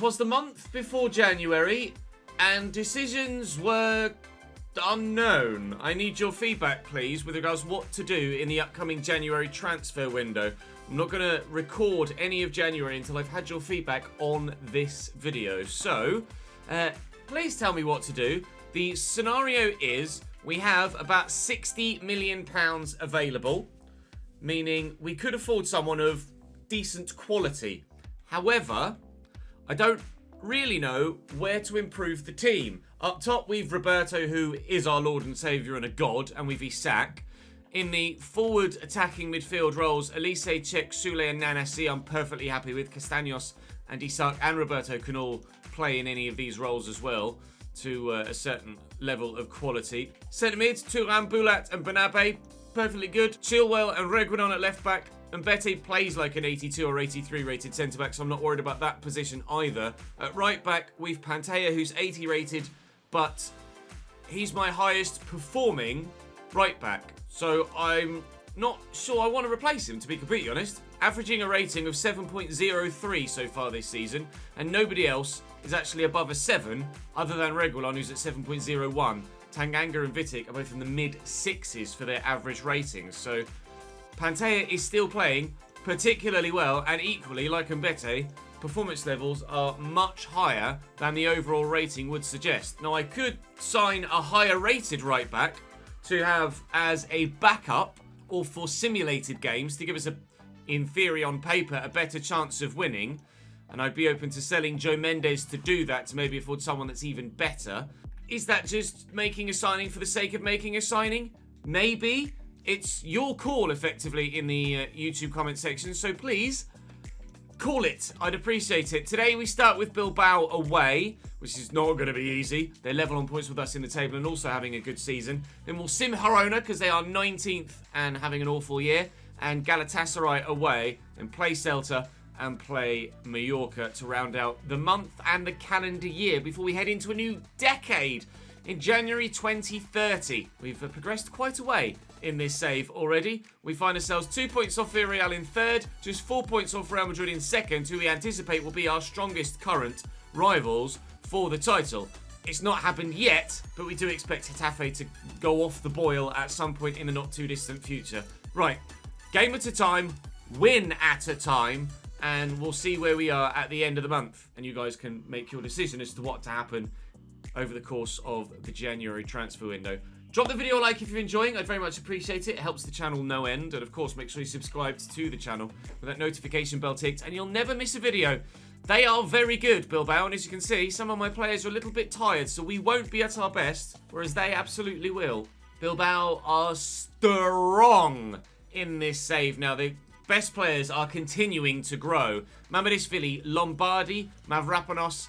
'Twas the month before January, and decisions were unknown. I need your feedback, please, with regards to what to do in the upcoming January transfer window. I'm not going to record any of January until I've had your feedback on this video. So, please tell me what to do. The scenario is we have about £60 million available, meaning we could afford someone of decent quality. However, I don't really know where to improve the team. Up top, we've Roberto, who is our Lord and Saviour and a god, and we've Isak. In the forward attacking midfield roles, Elise, Cech, Sule and Nanasi, I'm perfectly happy with. Castaños and Isak and Roberto can all play in any of these roles as well, to a certain level of quality. Centre mid, Thuram, Bulat and Banabe, perfectly good. Chilwell and Reguilon at left back. And Bete plays like an 82 or 83 rated centre-back, so I'm not worried about that position either. At right back, we've Pantea, who's 80 rated, but he's my highest performing right back. So I'm not sure I want to replace him, to be completely honest. Averaging a rating of 7.03 so far this season, and nobody else is actually above a 7, other than Reguilon, who's at 7.01. Tanganga and Vitic are both in the mid-6s for their average ratings, so Pantea is still playing particularly well, and equally, like Mbete, performance levels are much higher than the overall rating would suggest. Now, I could sign a higher rated right back to have as a backup or for simulated games to give us, in theory on paper, a better chance of winning. And I'd be open to selling Joe Mendes to do that, to maybe afford someone that's even better. Is that just making a signing for the sake of making a signing? Maybe. It's your call, effectively, in the YouTube comment section, so please, call it. I'd appreciate it. Today we start with Bilbao away, which is not going to be easy. They're level on points with us in the table and also having a good season. Then we'll sim Girona, because they are 19th and having an awful year, and Galatasaray away, and play Celta and play Mallorca to round out the month and the calendar year before we head into a new decade in January 2030. We've progressed quite a way in this save already. We find ourselves 2 points off Villarreal in third, just 4 points off Real Madrid in second, who we anticipate will be our strongest current rivals for the title. It's not happened yet, but we do expect Getafe to go off the boil at some point in the not too distant future. Right, game at a time, win at a time, and we'll see where we are at the end of the month. And you guys can make your decision as to what to happen over the course of the January transfer window. Drop the video a like if you're enjoying. I'd very much appreciate it. It helps the channel no end. And of course, make sure you subscribe to the channel with that notification bell ticked, and you'll never miss a video. They are very good, Bilbao, and as you can see, some of my players are a little bit tired, so we won't be at our best, whereas they absolutely will. Bilbao are strong in this save now. The best players are continuing to grow. Mamadishvili, Lombardi, Mavropanos,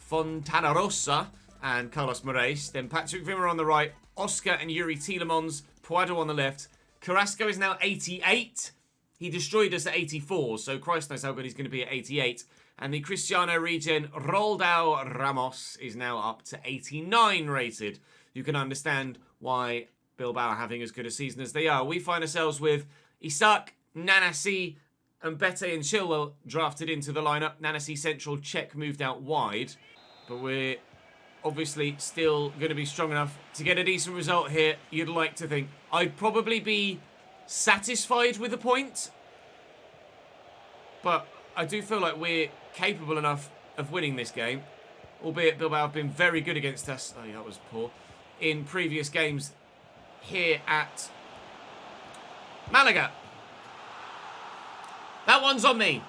Fontanarossa, and Carlos Moraes. Then Patrick Vimmer on the right, Oscar and Yuri Tielemans, Puado on the left. Carrasco is now 88. He destroyed us at 84, so Christ knows how good he's going to be at 88. And the Cristiano regen, Roldao Ramos, is now up to 89 rated. You can understand why Bilbao are having as good a season as they are. We find ourselves with Isak, Nanasi, and Bete and Chilwell drafted into the lineup. Nanasi central, Czech moved out wide. But we're obviously still going to be strong enough to get a decent result here, you'd like to think. I'd probably be satisfied with a point, but I do feel like we're capable enough of winning this game, albeit Bilbao have been very good against us. Oh yeah, that was poor. In previous games here at Malaga. That one's on me.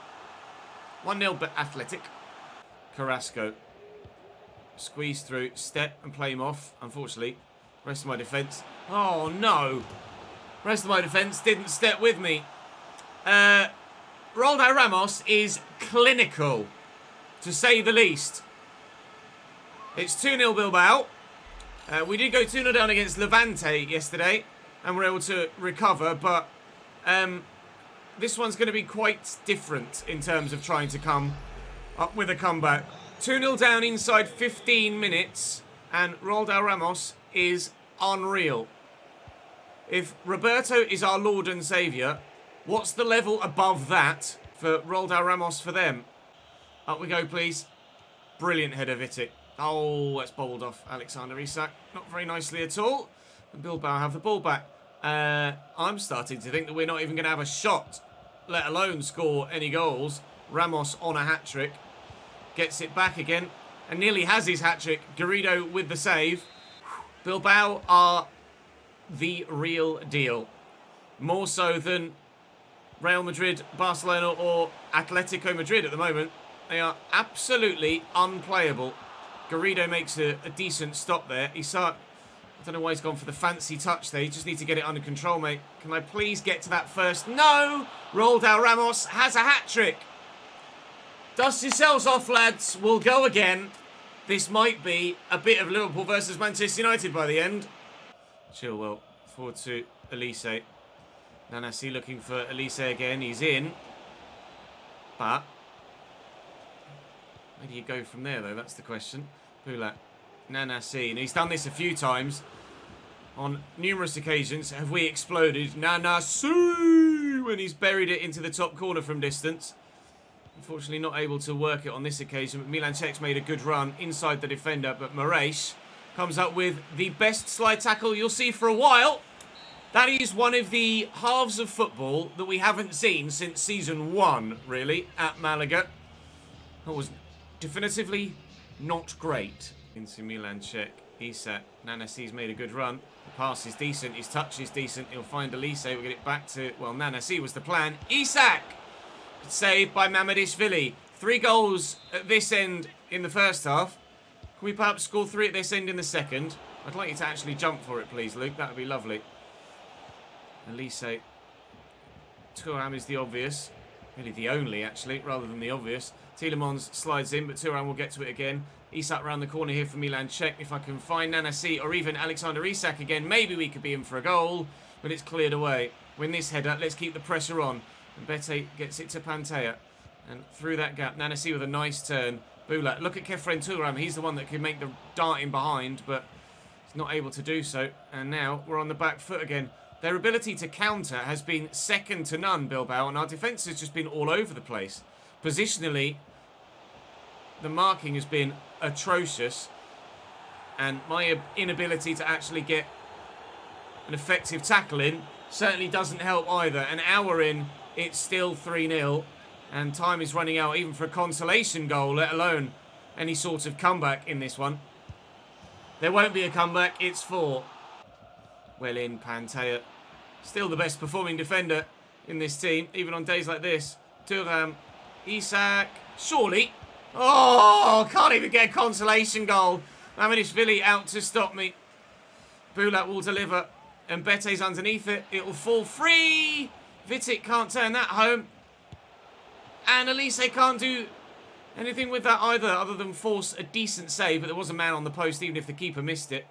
1-0 but Athletic. Carrasco. Squeeze through, step and play him off. Unfortunately, rest of my defence. Oh no! Rest of my defence didn't step with me. Roldo Ramos is clinical, to say the least. It's 2-0 Bilbao. We did go 2-0 down against Levante yesterday, and we're able to recover, but this one's going to be quite different in terms of trying to come up with a comeback. 2-0 down inside 15 minutes, and Roldo Ramos is unreal. If Roberto is our Lord and Saviour, what's the level above that for Roldo Ramos for them? Up we go, please. Brilliant header, Vitic. Oh, that's bowled off Alexander Isak. Not very nicely at all. And Bilbao have the ball back. I'm starting to think that we're not even going to have a shot, let alone score any goals. Ramos on a hat-trick. Gets it back again. And nearly has his hat-trick. Garrido with the save. Bilbao are the real deal. More so than Real Madrid, Barcelona or Atletico Madrid at the moment. They are absolutely unplayable. Garrido makes a decent stop there. Isak, I don't know why he's gone for the fancy touch there. You just need to get it under control, mate. Can I please get to that first? No! Roldao Ramos has a hat-trick. Dust yourselves off, lads. We'll go again. This might be a bit of Liverpool versus Manchester United by the end. Chilwell forward to Elise. Nanasi looking for Elise again. He's in. But where do you go from there, though? That's the question. Bulat. Nanasi. And he's done this a few times. On numerous occasions have we exploded. Nanasi! When he's buried it into the top corner from distance. Unfortunately not able to work it on this occasion. But Milan Cech's made a good run inside the defender. But Marais comes up with the best slide tackle you'll see for a while. That is one of the halves of football that we haven't seen since season 1, really, at Malaga. That was definitively not great. Into Milan Cech. Isak. Nanasi's made a good run. The pass is decent. His touch is decent. He'll find Elise. We'll get it back to, well, Nanasi was the plan. Isak! Saved by Mamadishvili. 3 goals at this end in the first half. Can we perhaps score 3 at this end in the second? I'd like you to actually jump for it, please, Luke. That would be lovely. Elise. Thuram is the obvious. Really the only, actually, rather than the obvious. Tielemans slides in, but Thuram will get to it again. Isak round the corner here for Milan Cech. If I can find Nanasi or even Alexander Isak again, maybe we could be in for a goal. But it's cleared away. Win this header. Let's keep the pressure on. And Bete gets it to Pantea. And through that gap, Nanasi with a nice turn. Bulat. Look at Kefren Thuram. He's the one that can make the dart in behind, but he's not able to do so. And now we're on the back foot again. Their ability to counter has been second to none, Bilbao, and our defence has just been all over the place. Positionally, the marking has been atrocious, and my inability to actually get an effective tackle in certainly doesn't help either. An hour in, it's still 3-0, and time is running out even for a consolation goal, let alone any sort of comeback in this one. There won't be a comeback, it's 4. Well in, Pantea. Still the best performing defender in this team, even on days like this. Thuram, Isak, surely. Oh, can't even get a consolation goal. Mamadishvili out to stop me. Bulat will deliver, and Bete's underneath it. It will fall free. Vitic can't turn that home. And Elise can't do anything with that either, other than force a decent save. But there was a man on the post, even if the keeper missed it.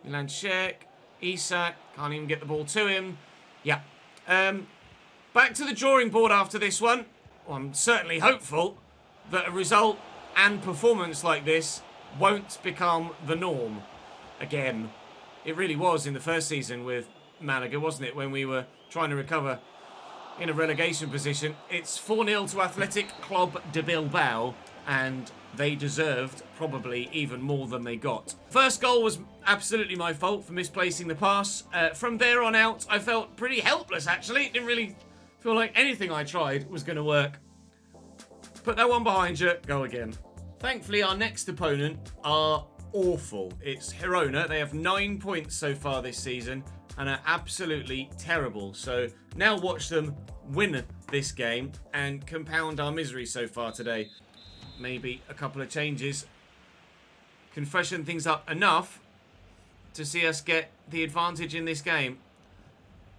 Milan Cech. Isak can't even get the ball to him. Yeah. Back to the drawing board after this one. Well, I'm certainly hopeful that a result and performance like this won't become the norm again. It really was in the first season with Malaga, wasn't it, when we were trying to recover in a relegation position. It's 4-0 to Athletic Club de Bilbao, and they deserved probably even more than they got. First goal was absolutely my fault for misplacing the pass. From there on out, I felt pretty helpless, actually. Didn't really feel like anything I tried was going to work. Put that one behind you, go again. Thankfully, our next opponent are awful. It's Girona. They have 9 points so far this season and are absolutely terrible. So now watch them win this game and compound our misery so far today. Maybe a couple of changes can freshen things up enough to see us get the advantage in this game.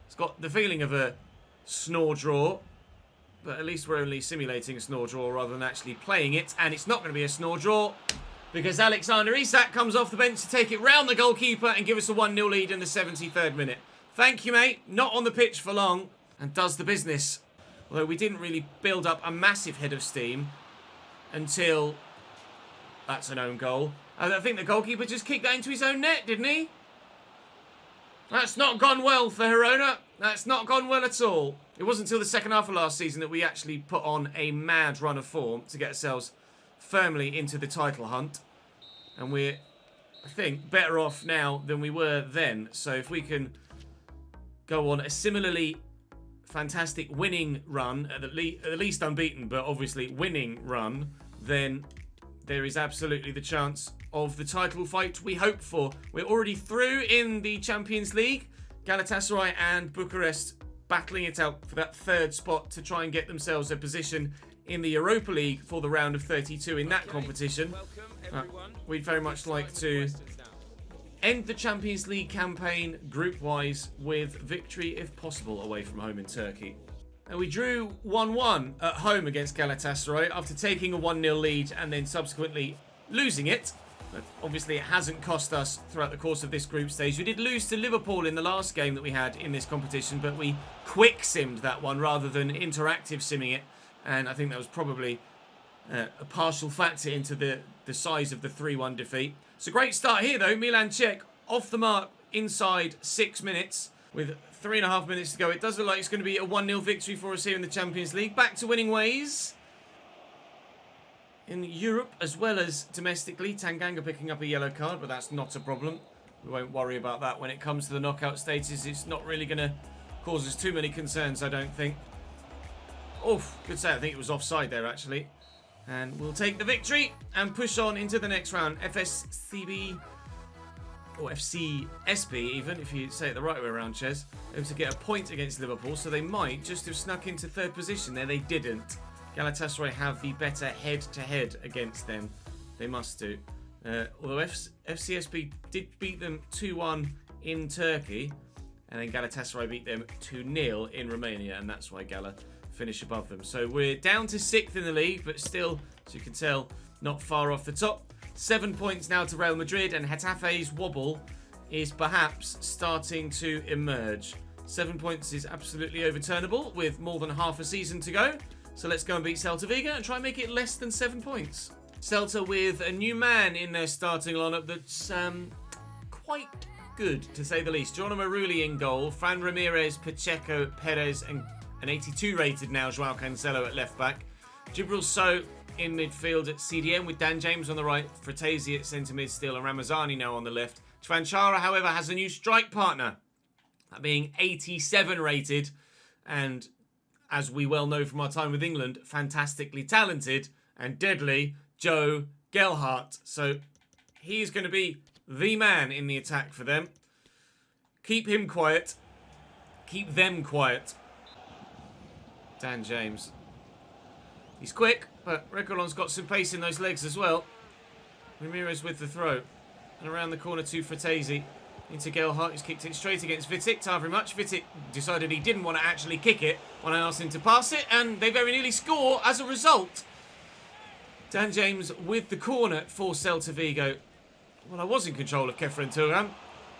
It's got the feeling of a snore draw, but at least we're only simulating a snore draw rather than actually playing it. And it's not going to be a snore draw because Alexander Isak comes off the bench to take it round the goalkeeper and give us a 1-0 lead in the 73rd minute. Thank you, mate. Not on the pitch for long and does the business. Although we didn't really build up a massive head of steam until that's an own goal. I think the goalkeeper just kicked that into his own net, didn't he? That's not gone well for Girona. That's not gone well at all. It wasn't until the second half of last season that we actually put on a mad run of form to get ourselves firmly into the title hunt. And we're, I think, better off now than we were then. So if we can go on a similarly fantastic winning run, at the least unbeaten, but obviously winning run, then there is absolutely the chance of the title fight we hope for. We're already through in the Champions League. Galatasaray and Bucharest battling it out for that third spot to try and get themselves a position in the Europa League for the round of 32 in that competition. We'd very much like to end the Champions League campaign group-wise with victory, if possible, away from home in Turkey. And we drew 1-1 at home against Galatasaray after taking a 1-0 lead and then subsequently losing it. But obviously, it hasn't cost us throughout the course of this group stage. We did lose to Liverpool in the last game that we had in this competition, but we quick-simmed that one rather than interactive simming it. And I think that was probably a partial factor into the size of the 3-1 defeat. It's a great start here, though. Milan Czech off the mark inside 6 minutes with 3.5 minutes to go. It does look like it's going to be a 1-0 victory for us here in the Champions League. Back to winning ways in Europe as well as domestically. Tanganga picking up a yellow card, but that's not a problem. We won't worry about that when it comes to the knockout stages. It's not really going to cause us too many concerns, I don't think. Oof, good save. I think it was offside there, actually. And we'll take the victory and push on into the next round. FSCB, or FCSB even, if you say it the right way around, Ches, able to get a point against Liverpool, so they might just have snuck into third position there. They didn't. Galatasaray have the better head-to-head against them. They must do. Although FCSB did beat them 2-1 in Turkey, and then Galatasaray beat them 2-0 in Romania, and that's why Gala finish above them. So we're down to 6th in the league, but still, as you can tell, not far off the top. 7 points now to Real Madrid, and Getafe's wobble is perhaps starting to emerge. 7 points is absolutely overturnable with more than half a season to go. So let's go and beat Celta Vigo and try and make it less than 7 points. Celta with a new man in their starting lineup that's quite good, to say the least. Geronimo Rulli in goal, Fran Ramirez, Pacheco, Perez, and an 82 rated now Joao Cancelo at left back. Jibril Sow in midfield at CDM with Dan James on the right, Fratesi at centre mid still, and Ramazani now on the left. Chvanchara, however, has a new strike partner, that being 87 rated, and as we well know from our time with England, fantastically talented and deadly Joe Gelhardt. So he's going to be the man in the attack for them. Keep him quiet. Keep them quiet. Dan James. He's quick, but Reguilon's got some pace in those legs as well. Ramirez with the throw. And around the corner to Fratesi. Into Gelhardt, who's kicked it straight against Vitic. Not very much. Vitic decided he didn't want to actually kick it when I asked him to pass it, and they very nearly score as a result. Dan James with the corner for Celta Vigo. Well, I was in control of Kefren Turan.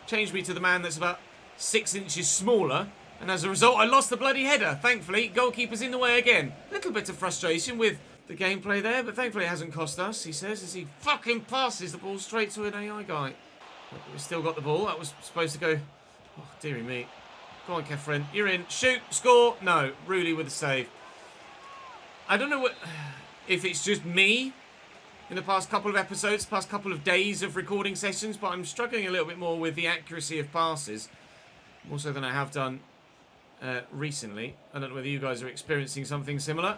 Changed me to the man that's about 6 inches smaller, and as a result, I lost the bloody header. Thankfully, goalkeeper's in the way again. Little bit of frustration with the gameplay there, but thankfully it hasn't cost us, he says, as he fucking passes the ball straight to an AI guy. But we've still got the ball. That was supposed to go... Oh, dearie me. Go on, Kefren. You're in. Shoot. Score. No. Rulli with a save. I don't know if it's just me in the past couple of episodes, past couple of days of recording sessions, but I'm struggling a little bit more with the accuracy of passes. More so than I have done recently. I don't know whether you guys are experiencing something similar.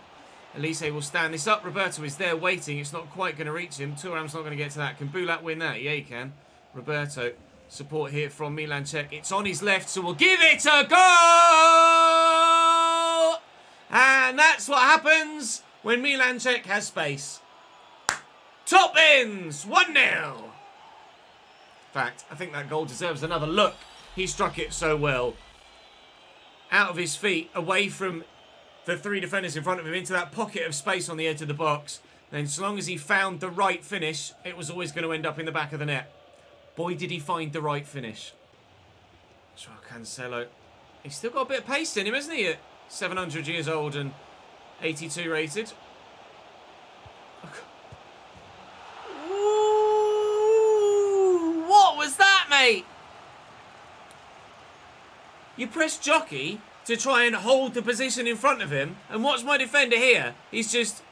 Elise will stand this up. Roberto is there waiting. It's not quite going to reach him. Thuram's not going to get to that. Can Bulat win that? Yeah, he can. Roberto, support here from Milan Czech. It's on his left, so we'll give it a go! And that's what happens when Milan Czech has space. Top ends! 1-0! In fact, I think that goal deserves another look. He struck it so well. Out of his feet, away from the 3 defenders in front of him, into that pocket of space on the edge of the box. Then, so long as he found the right finish, it was always going to end up in the back of the net. Boy, did he find the right finish. Joao Cancelo. He's still got a bit of pace in him, hasn't he? At 700 years old and 82 rated. Ooh, what was that, mate? You press jockey to try and hold the position in front of him, and watch my defender here. He's just...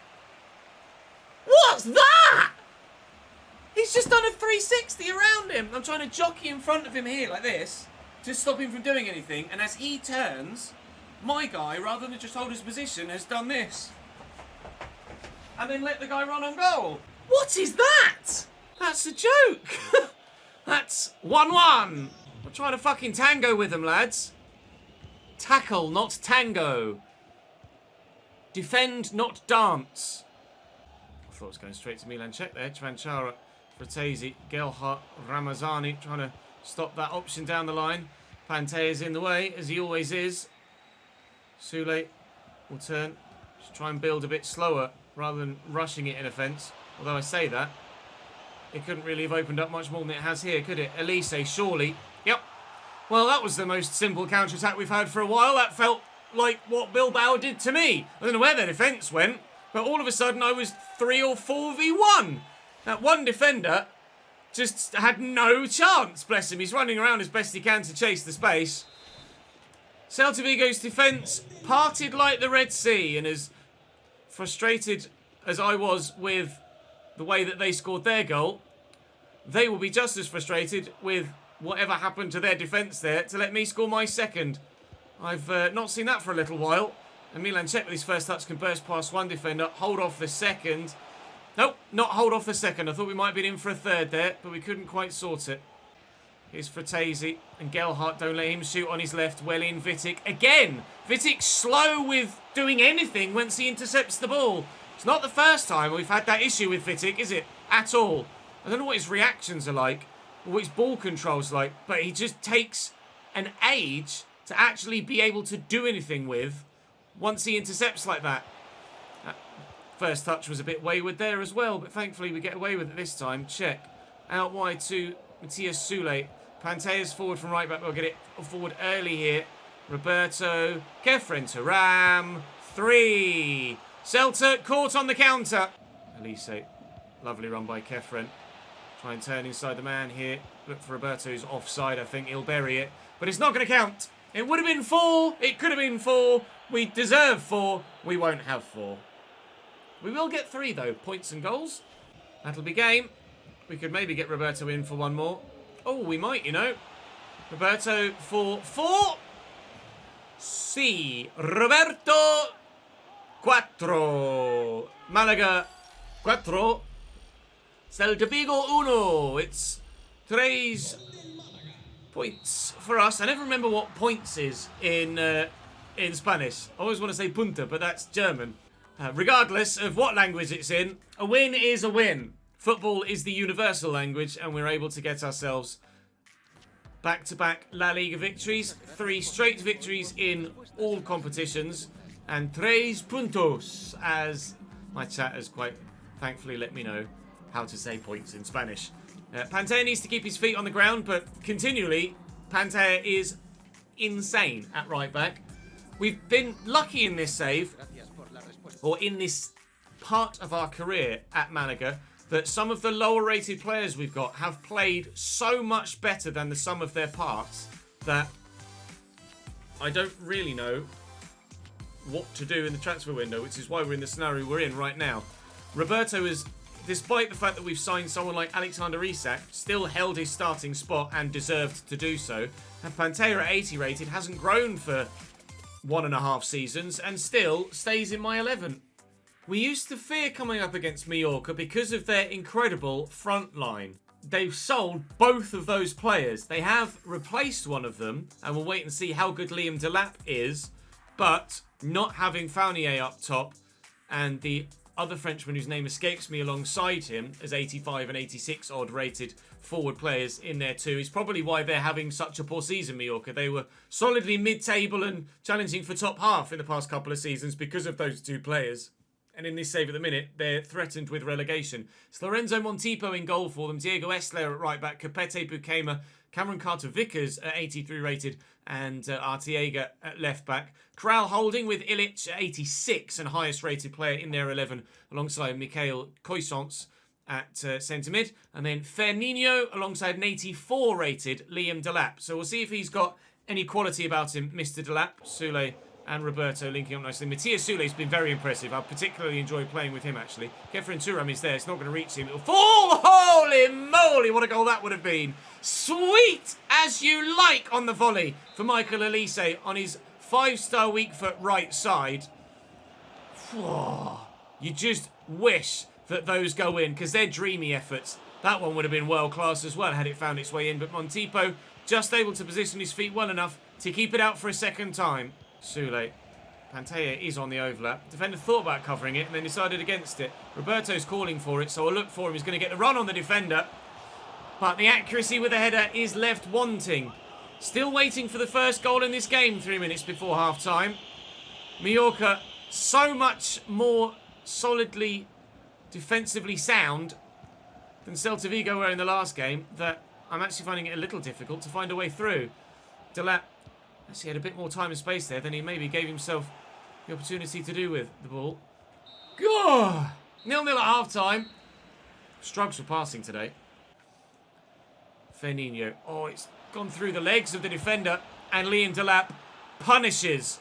What's that? just done a 360 around him. I'm trying to jockey in front of him here like this to stop him from doing anything. And as he turns, my guy, rather than just hold his position, has done this. And then let the guy run on goal. What is that? That's a joke. That's 1-1. I'm trying to fucking tango with them, lads. Tackle, not tango. Defend, not dance. I thought it was going straight to Milan. Check there. Chvanchara, Fratesi, Gelhardt, Ramazani trying to stop that option down the line. Pante is in the way, as he always is. Sule will turn. Just try and build a bit slower rather than rushing it in offence. Although I say that, it couldn't really have opened up much more than it has here, could it? Elise, surely. Yep. Well, that was the most simple counter-attack we've had for a while. That felt like what Bilbao did to me. I don't know where their defence went, but all of a sudden I was 3 or 4v1. That one defender just had no chance, bless him. He's running around as best he can to chase the space. Celta Vigo's defence parted like the Red Sea, and as frustrated as I was with the way that they scored their goal, they will be just as frustrated with whatever happened to their defence there to let me score my second. I've not seen that for a little while. And Milan Czech with his first touch can burst past one defender, hold off the second. Nope, not hold off the second. I thought we might have been in for a third there, but we couldn't quite sort it. Here's Fratesi, and Gelhardt, don't let him shoot on his left. Well in, Vitic. Again, Vitic slow with doing anything once he intercepts the ball. It's not the first time we've had that issue with Vitic, is it? At all. I don't know what his reactions are like, or what his ball control's like, but he just takes an age to actually be able to do anything with once he intercepts like that. That first touch was a bit wayward there as well, but thankfully we get away with it this time. Check. Out wide to Matthias Sule. Pantea's forward from right back. We'll get it forward early here. Roberto. Kefren to Ram. 3. Celta caught on the counter. Elise. Lovely run by Kefren. Try and turn inside the man here. Look for Roberto, who's offside. I think he'll bury it. But it's not going to count. It would have been 4. It could have been 4. We deserve 4. We won't have 4. We will get 3, though. Points and goals. That'll be game. We could maybe get Roberto in for one more. Oh, we might, you know. Roberto for 4. Si. Roberto 4. Malaga 4. Celta Vigo 1. It's 3 points for us. I never remember what points is in Spanish. I always want to say punta, but that's German. Regardless of what language it's in, a win is a win. Football is the universal language, and we're able to get ourselves back-to-back La Liga victories, 3 straight victories in all competitions, and 3 puntos, as my chat has quite thankfully let me know how to say points in Spanish. Pantea needs to keep his feet on the ground, but continually, Pantea is insane at right back. We've been lucky in this save, or in this part of our career at Malaga, that some of the lower rated players we've got have played so much better than the sum of their parts that I don't really know what to do in the transfer window, which is why we're in the scenario we're in right now. Roberto is, despite the fact that we've signed someone like Alexander Isak, still held his starting spot and deserved to do so. And Pantea at 80 rated hasn't grown for 1.5 seasons and still stays in my 11. We used to fear coming up against Mallorca because of their incredible front line. They've sold both of those players. They have replaced one of them, and we'll wait and see how good Liam Delap is. But not having Fournier up top and the other Frenchman whose name escapes me alongside him as 85 and 86 odd rated forward players in there too is probably why they're having such a poor season, Mallorca. They were solidly mid-table and challenging for top half in the past couple of seasons because of those 2 players. And in this save at the minute, they're threatened with relegation. It's Lorenzo Montipo in goal for them. Diego Esler at right back. Capete Bukema. Cameron Carter-Vickers at 83 rated. And Arteaga at left back. Corral holding with Illich at 86 and highest rated player in their 11. Alongside Mikhail Coisance at centre mid. And then Fernino alongside an 84 rated Liam Delap. So we'll see if he's got any quality about him, Mr. Delap. Sule and Roberto linking up nicely. Matthias Sule's been very impressive. I particularly enjoy playing with him, actually. Kefren Turam is there. It's not going to reach him. It'll fall. Holy moly, what a goal that would have been. Sweet as you like on the volley for Michael Elise on his 5-star weak foot right side. You just wish that those go in, because they're dreamy efforts. That one would have been world class as well had it found its way in, but Montipo just able to position his feet well enough to keep it out for a second time. Sule. Pantea is on the overlap. Defender thought about covering it and then decided against it. Roberto's calling for it, so I'll look for him. He's going to get the run on the defender. But the accuracy with the header is left wanting. Still waiting for the first goal in this game 3 minutes before half-time. Mallorca so much more solidly defensively sound than Celta Vigo were in the last game that I'm actually finding it a little difficult to find a way through. Delap actually had a bit more time and space there than he maybe gave himself the opportunity to do with the ball. 0-0 at half-time. Struggles for passing today. Fernino. Oh, it's gone through the legs of the defender, and Liam Delap punishes.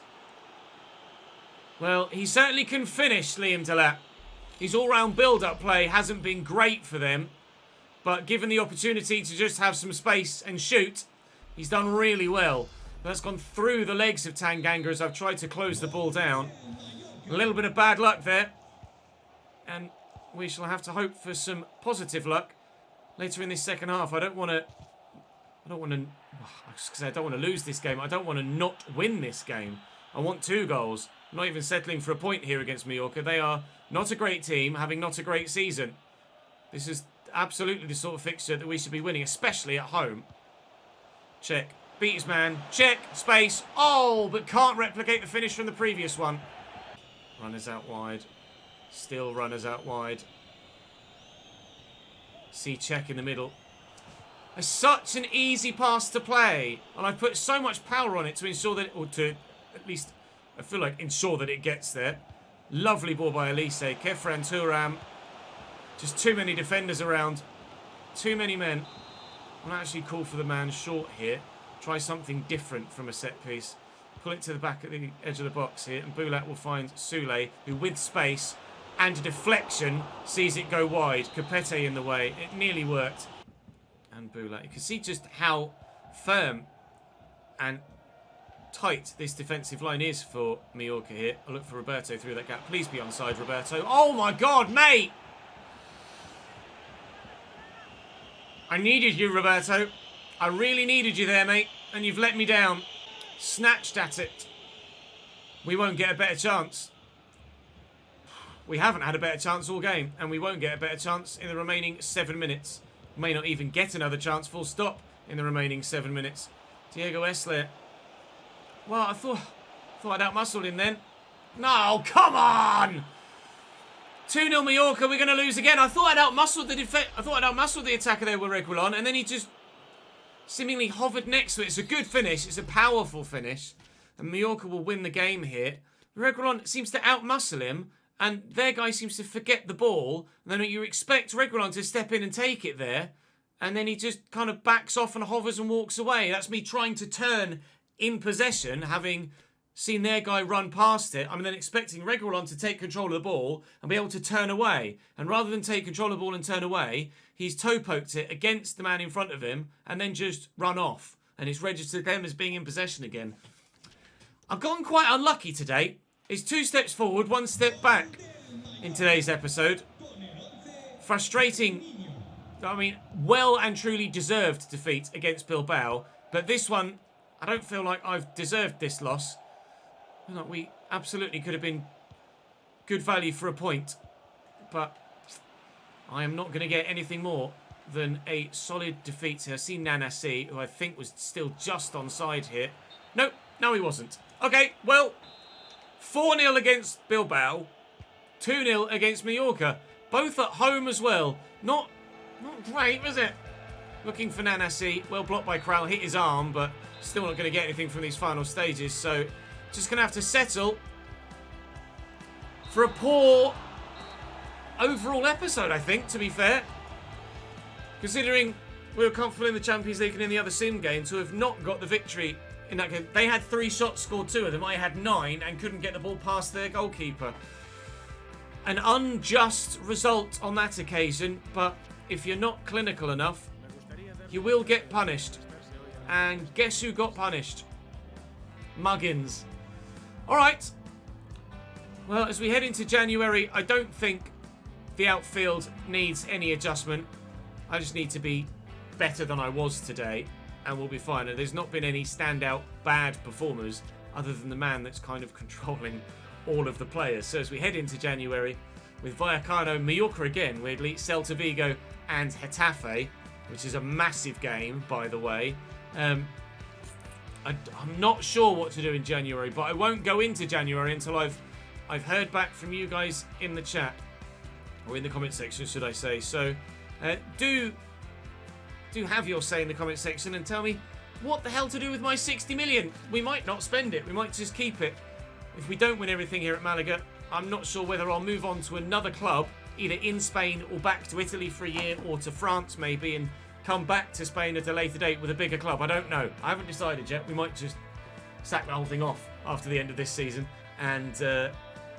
Well, he certainly can finish, Liam Delap. His all-round build-up play hasn't been great for them, but given the opportunity to just have some space and shoot, he's done really well. That's gone through the legs of Tanganga as I've tried to close the ball down. A little bit of bad luck there, and we shall have to hope for some positive luck later in this second half. I don't want to lose this game. I don't want to not win this game. I want 2 goals. I'm not even settling for a point here against Mallorca. They are not a great team, having not a great season. This is absolutely the sort of fixture that we should be winning, especially at home. Check. Beat his man. Check. Space. Oh, but can't replicate the finish from the previous one. Runners out wide. Still runners out wide. See check in the middle. It's such an easy pass to play. And I've put so much power on it to ensure that, or to at least, I feel like, ensure that it gets there. Lovely ball by Elise. Kefren Turam. Just too many defenders around. Too many men. I'm actually call for the man short here. Try something different from a set piece. Pull it to the back at the edge of the box here. And Bulat will find Sule, who with space and a deflection sees it go wide. Capete in the way. It nearly worked. And Bulat. You can see just how firm and tight this defensive line is for Mallorca here. I'll look for Roberto through that gap. Please be onside, Roberto. Oh my God, mate! I needed you, Roberto. I really needed you there, mate. And you've let me down. Snatched at it. We won't get a better chance. We haven't had a better chance all game. And we won't get a better chance in the remaining 7 minutes. May not even get another chance full stop in the remaining 7 minutes. Diego Esler. Well, I thought I'd outmuscled him then. No, come on! 2-0 Mallorca, we're going to lose again. I thought I'd outmuscled the attacker there with Reguilon, and then he just seemingly hovered next to it. It's a good finish. It's a powerful finish. And Mallorca will win the game here. Reguilon seems to outmuscle him, and their guy seems to forget the ball. And then you expect Reguilon to step in and take it there, and then he just kind of backs off and hovers and walks away. That's me trying to turn in possession, having seen their guy run past it. I'm then expecting Reguilon to take control of the ball and be able to turn away. And rather than take control of the ball and turn away, he's toe-poked it against the man in front of him and then just run off. And it's registered them as being in possession again. I've gotten quite unlucky today. It's 2 steps forward, 1 step back in today's episode. Frustrating. I mean, well and truly deserved defeat against Bilbao. But this one, I don't feel like I've deserved this loss. Like we absolutely could have been good value for a point. But I am not going to get anything more than a solid defeat here. I see Nanasi, who I think was still just onside here. Nope, no he wasn't. Okay, well, 4-0 against Bilbao. 2-0 against Mallorca. Both at home as well. Not great, was it? Looking for Nanasi. Well blocked by Kral. Hit his arm, but still not going to get anything from these final stages. So just going to have to settle for a poor overall episode, I think, to be fair. Considering we were comfortable in the Champions League and in the other sim game, to have not got the victory in that game. They had 3 shots, scored 2 of them. I had 9 and couldn't get the ball past their goalkeeper. An unjust result on that occasion, but if you're not clinical enough, you will get punished. And guess who got punished? Muggins. Alright. Well, as we head into January, I don't think the outfield needs any adjustment. I just need to be better than I was today, and we'll be fine. And there's not been any standout bad performers other than the man that's kind of controlling all of the players. So as we head into January with Vallecano, Mallorca again, weirdly, Celta Vigo and Getafe, which is a massive game, by the way. I'm not sure what to do in January, but I won't go into January until I've heard back from you guys in the chat, or in the comment section, should I say. So do have your say in the comment section and tell me what the hell to do with my 60 million. We might not spend it. We might just keep it. If we don't win everything here at Malaga, I'm not sure whether I'll move on to another club, either in Spain or back to Italy for a year, or to France maybe, and come back to Spain at a later date with a bigger club. I don't know. I haven't decided yet. We might just sack the whole thing off after the end of this season and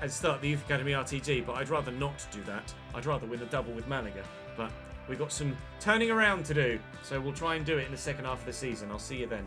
start the Youth Academy RTG, but I'd rather not do that. I'd rather win a double with Malaga. But we've got some turning around to do, so we'll try and do it in the second half of the season. I'll see you then.